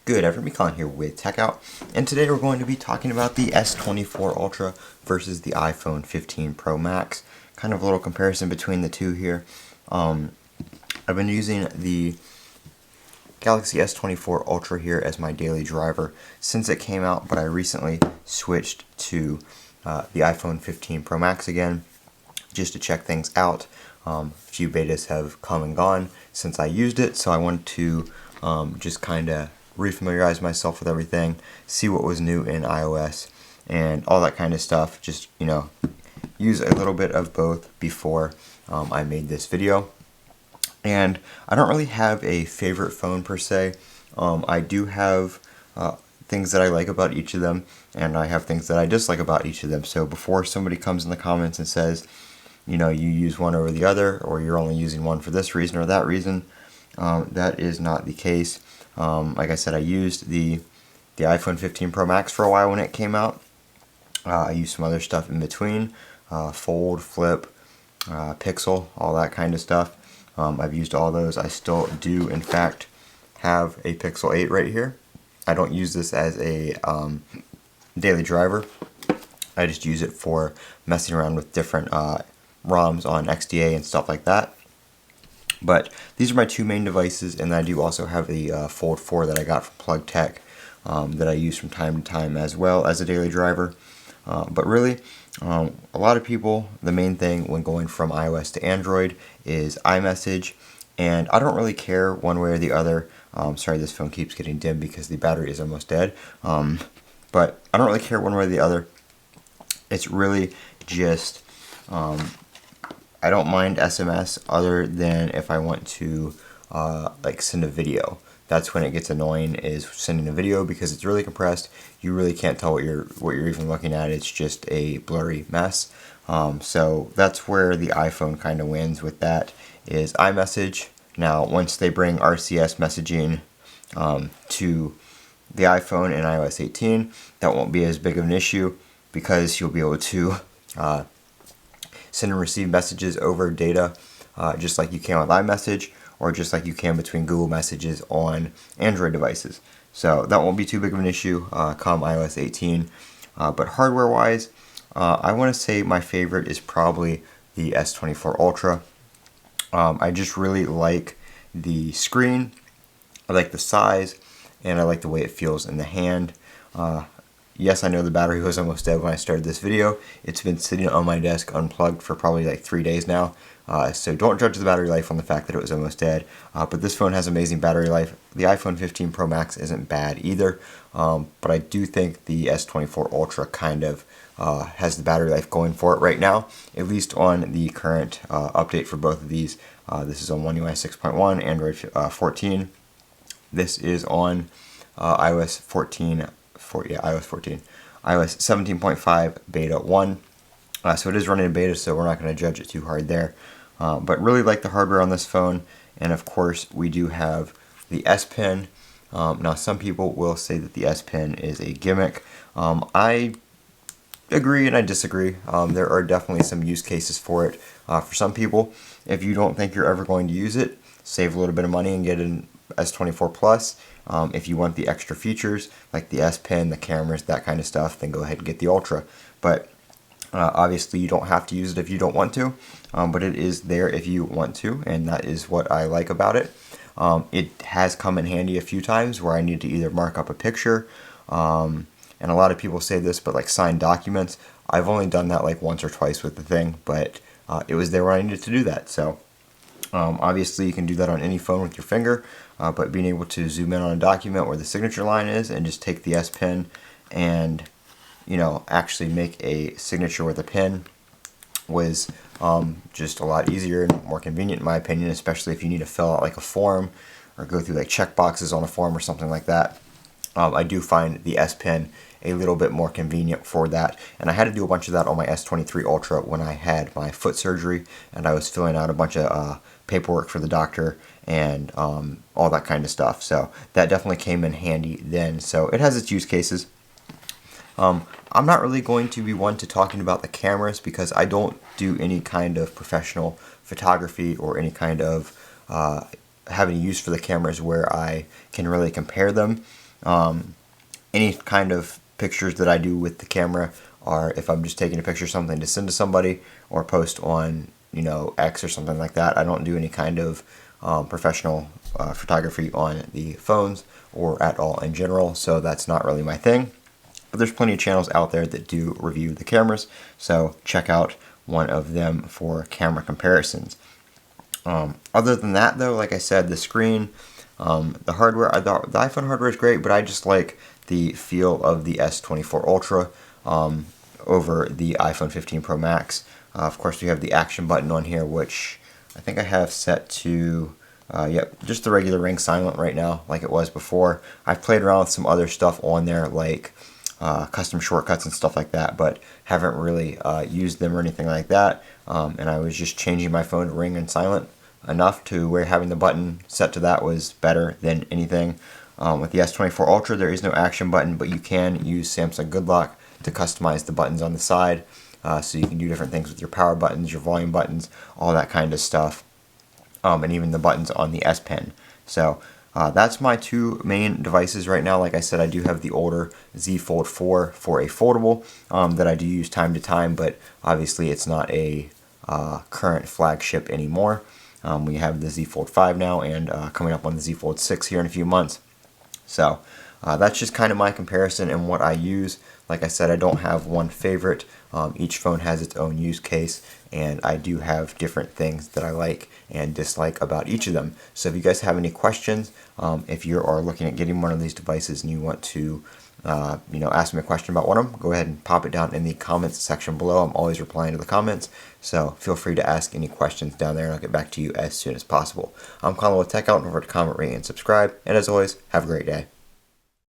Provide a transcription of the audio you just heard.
Good afternoon, Colin here with Techout, and today we're going to be talking about the S24 Ultra versus the iPhone 15 Pro Max. Kind of a little comparison between the two here. I've been using the Galaxy S24 Ultra here as my daily driver since it came out, but I recently switched to the iPhone 15 Pro Max again just to check things out. A few betas have come and gone since I used it, so I wanted to just kind of refamiliarize myself with everything, see what was new in iOS, and all that kind of stuff. Just, use a little bit of both before I made this video. And I don't really have a favorite phone per se. I do have things that I like about each of them, and I have things that I dislike about each of them. So before somebody comes in the comments and says, you use one over the other, or you're only using one for this reason or that reason, that is not the case. Like I said, I used the iPhone 15 Pro Max for a while when it came out. I used some other stuff in between, Fold, Flip, Pixel, all that kind of stuff. I've used all those. I still do, in fact, have a Pixel 8 right here. I don't use this as a daily driver. I just use it for messing around with different ROMs on XDA and stuff like that. But these are my two main devices, and I do also have the Fold 4 that I got from Plug Tech that I use from time to time as well as a daily driver. But really, a lot of people, the main thing when going from iOS to Android is iMessage, and I don't really care one way or the other. Sorry, this phone keeps getting dim because the battery is almost dead. But I don't really care one way or the other. It's really just I don't mind SMS other than if I want to like send a video. That's when it gets annoying, is sending a video, because it's really compressed. You really can't tell what you're even looking at. It's just a blurry mess. So that's where the iPhone kind of wins with that, is iMessage. Now, once they bring RCS messaging to the iPhone in iOS 18, that won't be as big of an issue, because you'll be able to send and receive messages over data just like you can with iMessage, or just like you can between Google Messages on Android devices. So that won't be too big of an issue come iOS 18. But hardware-wise, I want to say my favorite is probably the S24 Ultra. I just really like the screen, I like the size, and I like the way it feels in the hand. Yes, I know the battery was almost dead when I started this video. It's been sitting on my desk unplugged for probably like 3 days now. So don't judge the battery life on the fact that it was almost dead. But this phone has amazing battery life. The iPhone 15 Pro Max isn't bad either. But I do think the S24 Ultra kind of has the battery life going for it right now, at least on the current update for both of these. This is on One UI 6.1, Android 14. This is on iOS 14. iOS 14. iOS 17.5 Beta 1. So it is running in beta, so we're not going to judge it too hard there. But really like the hardware on this phone. And of course, we do have the S Pen. Now, some people will say that the S Pen is a gimmick. I agree and I disagree. There are definitely some use cases for it. For some people, if you don't think you're ever going to use it, save a little bit of money and get an S24 Plus. If you want the extra features like the S Pen, the cameras, that kind of stuff, then go ahead and get the Ultra. But obviously you don't have to use it if you don't want to, but it is there if you want to, and that is what I like about it. It has come in handy a few times where I need to either mark up a picture, and a lot of people say this, but like signed documents, I've only done that like once or twice with the thing, but it was there when I needed to do that. So obviously you can do that on any phone with your finger, but being able to zoom in on a document where the signature line is and just take the S Pen and actually make a signature with a pen was just a lot easier and more convenient in my opinion, especially if you need to fill out like a form or go through like check boxes on a form or something like that. I do find the S Pen a little bit more convenient for that, and I had to do a bunch of that on my S23 Ultra when I had my foot surgery and I was filling out a bunch of paperwork for the doctor and all that kind of stuff. So that definitely came in handy then. So it has its use cases. I'm not really going to be one to talking about the cameras because I don't do any kind of professional photography or any kind of have any use for the cameras where I can really compare them. Any kind of pictures that I do with the camera are if I'm just taking a picture of something to send to somebody or post on, X or something like that. I don't do any kind of professional photography on the phones or at all in general, so that's not really my thing. But there's plenty of channels out there that do review the cameras, so check out one of them for camera comparisons. Other than that, though, like I said, the screen, the hardware, the iPhone hardware is great, but I just like the feel of the S24 Ultra over the iPhone 15 Pro Max. Of course, we have the action button on here, which I think I have set to, just the regular ring silent right now, like it was before. I've played around with some other stuff on there, like custom shortcuts and stuff like that, but haven't really used them or anything like that. And I was just changing my phone to ring and silent enough to where having the button set to that was better than anything. With the S24 Ultra, there is no action button, but you can use Samsung Good Lock to customize the buttons on the side. So you can do different things with your power buttons, your volume buttons, all that kind of stuff, and even the buttons on the S Pen. So that's my two main devices right now. Like I said, I do have the older Z Fold 4 for a foldable that I do use time to time, but obviously it's not a current flagship anymore. We have the Z Fold 5 now, and coming up on the Z Fold 6 here in a few months. So that's just kind of my comparison and what I use. Like I said, I don't have one favorite. Each phone has its own use case, and I do have different things that I like and dislike about each of them. So if you guys have any questions, if you are looking at getting one of these devices and you want to ask me a question about one of them, go ahead and pop it down in the comments section below. I'm always replying to the comments, so feel free to ask any questions down there, and I'll get back to you as soon as possible. I'm Colin with Techout, and remember to comment, rate, and subscribe. And as always, have a great day.